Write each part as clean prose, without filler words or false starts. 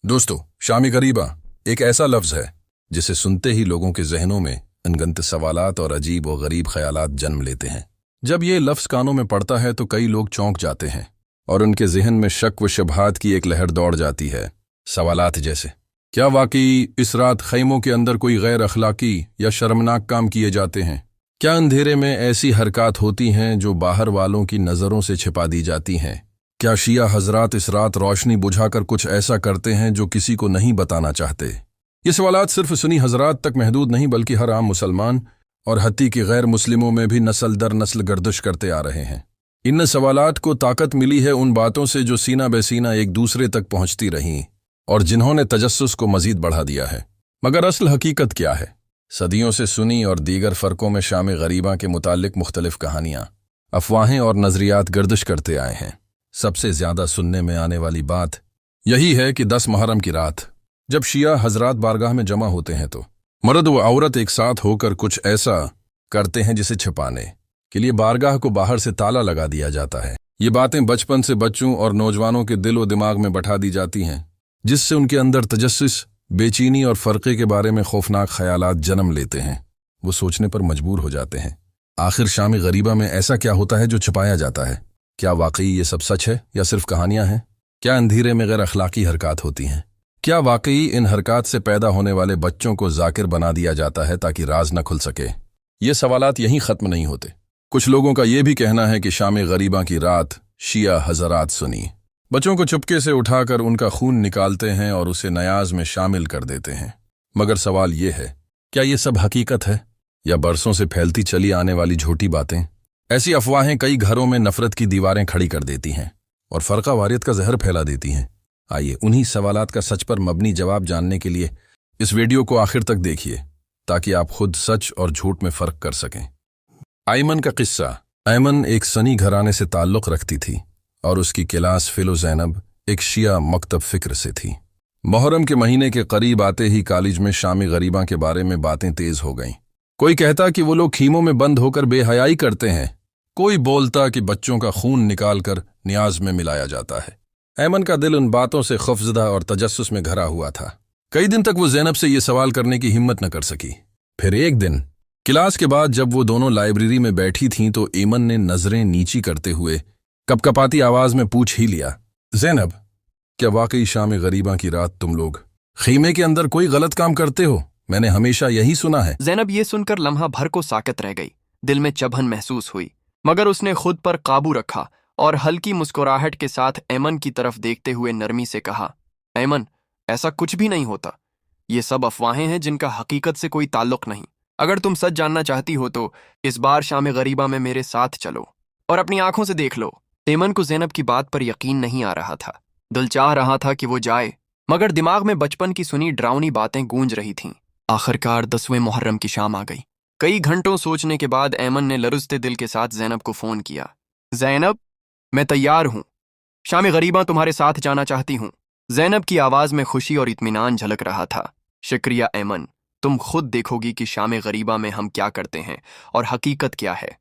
दोस्तों, शामी गरीबा एक ऐसा लफ्ज़ है जिसे सुनते ही लोगों के जहनों में अनगिनत सवालात और अजीब व गरीब ख्यालात जन्म लेते हैं। जब ये लफ्ज़ कानों में पड़ता है तो कई लोग चौंक जाते हैं और उनके जहन में शक व शुबहात की एक लहर दौड़ जाती है। सवालात जैसे, क्या वाकई इस रात खैमों के अंदर कोई गैर अखलाकी या शर्मनाक काम किए जाते हैं? क्या अंधेरे में ऐसी हरकत होती हैं जो बाहर वालों की नज़रों से छिपा दी जाती हैं? क्या शिया हजरात इस रात रोशनी बुझाकर कुछ ऐसा करते हैं जो किसी को नहीं बताना चाहते? ये सवालात सिर्फ सुन्नी हजरात तक महदूद नहीं बल्कि हर आम मुसलमान और हत्ती की गैर मुस्लिमों में भी नस्ल दर नस्ल गर्दिश करते आ रहे हैं। इन सवालात को ताकत मिली है उन बातों से जो सीना बेसीना एक दूसरे तक पहुंचती रहीं और जिन्होंने तजस्सुस को मजीद बढ़ा दिया है। मगर असल हकीकत क्या है? सदियों से सुनी और दीगर फ़र्कों में शाम गरीबा के मुतालिक मुख्तलिफ कहानियाँ, अफवाहें और नज़रियात गर्दिश करते आए हैं। सबसे ज़्यादा सुनने में आने वाली बात यही है कि 10 मुहर्रम की रात जब शिया हजरात बारगाह में जमा होते हैं तो मर्द व औरत एक साथ होकर कुछ ऐसा करते हैं जिसे छिपाने के लिए बारगाह को बाहर से ताला लगा दिया जाता है। ये बातें बचपन से बच्चों और नौजवानों के दिल व दिमाग में बैठा दी जाती हैं, जिससे उनके अंदर तजस्सुस, बेचैनी और फ़र्क़े के बारे में खौफनाक ख्यालात जन्म लेते हैं। वो सोचने पर मजबूर हो जाते हैं, आखिर शाम गरीबा में ऐसा क्या होता है जो छिपाया जाता है? क्या वाकई ये सब सच है या सिर्फ कहानियां हैं? क्या अंधेरे में गैर अखलाकी हरकत होती हैं? क्या वाकई इन हरकत से पैदा होने वाले बच्चों को जाकिर बना दिया जाता है ताकि राज न खुल सके? ये सवालात यहीं ख़त्म नहीं होते। कुछ लोगों का ये भी कहना है कि शाम गरीबा की रात शिया हजरात सुनी बच्चों को चुपके से उठाकर उनका खून निकालते हैं और उसे नयाज में शामिल कर देते हैं। मगर सवाल ये है, क्या ये सब हकीकत है या बरसों से फैलती चली आने वाली झूठी बातें? ऐसी अफवाहें कई घरों में नफरत की दीवारें खड़ी कर देती हैं और फ़र्क़ा वारियत का जहर फैला देती हैं। आइए उन्हीं सवालात का सच पर मबनी जवाब जानने के लिए इस वीडियो को आखिर तक देखिए ताकि आप खुद सच और झूठ में फ़र्क कर सकें। आयमन का किस्सा। आयमन एक सनी घराने से ताल्लुक़ रखती थी और उसकी क्लास फिलो ज़ैनब एक शिया मकतब फ़िक्र से थी। मुहर्रम के महीने के करीब आते ही कॉलेज में शामी गरीबा के बारे में बातें तेज़ हो गईं। कोई कहता कि वो लोग खीमों में बंद होकर बेहयाई करते हैं, कोई बोलता कि बच्चों का खून निकालकर न्याज में मिलाया जाता है। ऐमन का दिल उन बातों से खौफज़दा और तजस्सुस में घरा हुआ था। कई दिन तक वो ज़ैनब से ये सवाल करने की हिम्मत न कर सकी। फिर एक दिन क्लास के बाद जब वो दोनों लाइब्रेरी में बैठी थीं तो ऐमन ने नज़रें नीची करते हुए कपकपाती आवाज़ में पूछ ही लिया, ज़ैनब, क्या वाकई शाम गरीबा की रात तुम लोग खीमे के अंदर कोई गलत काम करते हो? मैंने हमेशा यही सुना है। ज़ैनब ये सुनकर लम्हा भर को साकत रह गई। दिल में चुभन महसूस हुई, मगर उसने खुद पर काबू रखा और हल्की मुस्कुराहट के साथ ऐमन की तरफ देखते हुए नरमी से कहा, ऐमन, ऐसा कुछ भी नहीं होता। ये सब अफवाहें हैं जिनका हकीकत से कोई ताल्लुक नहीं। अगर तुम सच जानना चाहती हो तो इस बार शाम गरीबा में मेरे साथ चलो और अपनी आंखों से देख लो। ऐमन को ज़ैनब की बात पर यकीन नहीं आ रहा था। दिल चाह रहा था कि वो जाए, मगर दिमाग में बचपन की सुनी डरावनी बातें गूंज रही थीं। आखिरकार 10वें मुहर्रम की शाम आ गई। कई घंटों सोचने के बाद ऐमन ने लरुजते दिल के साथ ज़ैनब को फ़ोन किया। ज़ैनब, मैं तैयार हूँ, शाम गरीबा तुम्हारे साथ जाना चाहती हूँ। ज़ैनब की आवाज़ में खुशी और इत्मीनान झलक रहा था। शुक्रिया ऐमन, तुम खुद देखोगी कि शाम गरीबा में हम क्या करते हैं और हकीकत क्या है।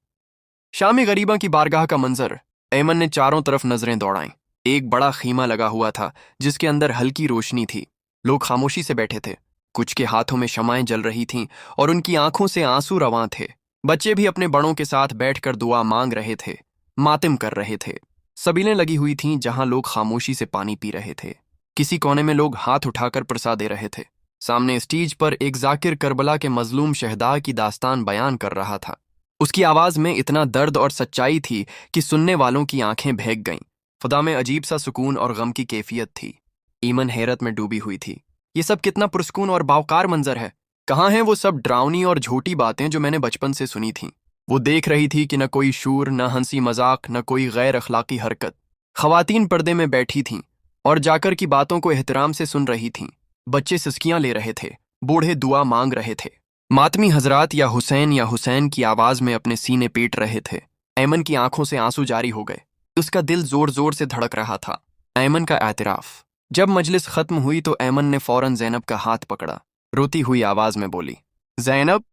शाम गरीबा की बारगाह का मंजर। ऐमन ने चारों तरफ नज़रें दौड़ाईं। एक बड़ा खीमा लगा हुआ था जिसके अंदर हल्की रोशनी थी। लोग खामोशी से बैठे थे, कुछ के हाथों में शमाएं जल रही थीं और उनकी आंखों से आंसू रवां थे। बच्चे भी अपने बड़ों के साथ बैठकर दुआ मांग रहे थे, मातिम कर रहे थे। सबीलें लगी हुई थीं जहां लोग खामोशी से पानी पी रहे थे। किसी कोने में लोग हाथ उठाकर प्रसाद दे रहे थे। सामने स्टेज पर एक जाकिर करबला के मजलूम शहदा की दास्तान बयान कर रहा था। उसकी आवाज़ में इतना दर्द और सच्चाई थी कि सुनने वालों की आंखें भीग गईं। खुदा में अजीब सा सुकून और गम की कैफियत थी। ईमन हैरत में डूबी हुई थी। ये सब कितना पुरस्कून और बावकार मंजर है। कहाँ हैं वो सब डरावनी और झूठी बातें जो मैंने बचपन से सुनी थीं? वो देख रही थी कि न कोई शूर, न हंसी मजाक, न कोई गैर अखलाकी हरकत। खवातीन पर्दे में बैठी थीं और जाकर की बातों को एहतराम से सुन रही थीं। बच्चे सिसकियां ले रहे थे, बूढ़े दुआ मांग रहे थे। मातमी हजरात या हुसैन की आवाज़ में अपने सीने पीट रहे थे। ऐमन की आंखों से आंसू जारी हो गए। उसका दिल जोर जोर से धड़क रहा था। ऐमन का एतराफ़। जब मजलिस खत्म हुई तो ऐमन ने फौरन ज़ैनब का हाथ पकड़ा। रोती हुई आवाज़ में बोली, ज़ैनब,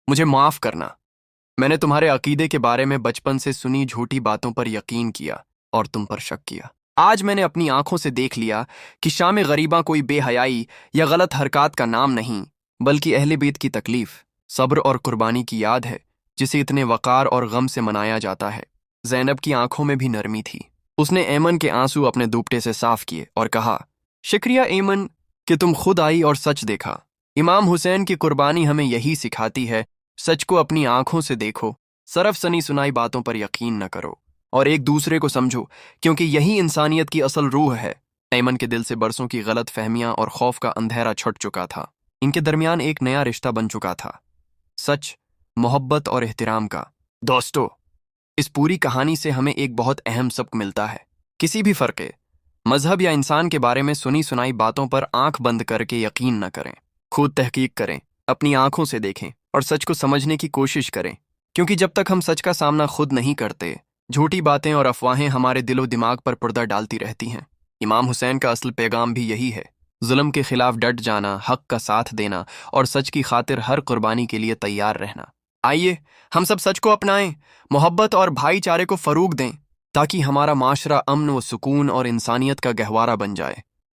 मुझे माफ़ करना। मैंने तुम्हारे अकीदे के बारे में बचपन से सुनी झूठी बातों पर यकीन किया और तुम पर शक किया। آج میں نے اپنی آنکھوں سے دیکھ لیا کہ شام غریباں کوئی بے حیائی یا غلط حرکات کا نام نہیں، بلکہ اہل بیت کی تکلیف، صبر اور قربانی کی یاد ہے، جسے اتنے وقار اور غم سے منایا جاتا ہے۔ زینب کی آنکھوں میں بھی نرمی تھی۔ اس نے ایمن کے آنسو اپنے دوپٹے سے صاف کیے اور کہا، شکریہ ایمن کہ تم خود آئی اور سچ دیکھا۔ امام حسین کی قربانی ہمیں یہی سکھاتی ہے، سچ کو اپنی آنکھوں سے دیکھو، صرف سنی سنائی باتوں پر یقین نہ کرو، اور ایک دوسرے کو سمجھو، کیونکہ یہی انسانیت کی اصل روح ہے۔ ایمن کے دل سے برسوں کی غلط فہمیاں اور خوف کا اندھیرا چھٹ چکا تھا۔ ان کے درمیان ایک نیا رشتہ بن چکا تھا، سچ، محبت اور احترام کا۔ دوستو، اس پوری کہانی سے ہمیں ایک بہت اہم سبق ملتا ہے۔ کسی بھی فرقے، مذہب یا انسان کے بارے میں سنی سنائی باتوں پر آنکھ بند کر کے یقین نہ کریں۔ خود تحقیق کریں، اپنی آنکھوں سے دیکھیں اور سچ کو سمجھنے کی کوشش کریں، کیونکہ جب تک ہم سچ کا سامنا خود نہیں کرتے، جھوٹی باتیں اور افواہیں ہمارے دل و دماغ پر پردہ ڈالتی رہتی ہیں۔ امام حسین کا اصل پیغام بھی یہی ہے، ظلم کے خلاف ڈٹ جانا، حق کا ساتھ دینا اور سچ کی خاطر ہر قربانی کے لیے تیار رہنا۔ آئیے ہم سب سچ کو اپنائیں، محبت اور بھائی چارے کو فروغ دیں، تاکہ ہمارا معاشرہ امن و سکون اور انسانیت کا گہوارہ بن جائے۔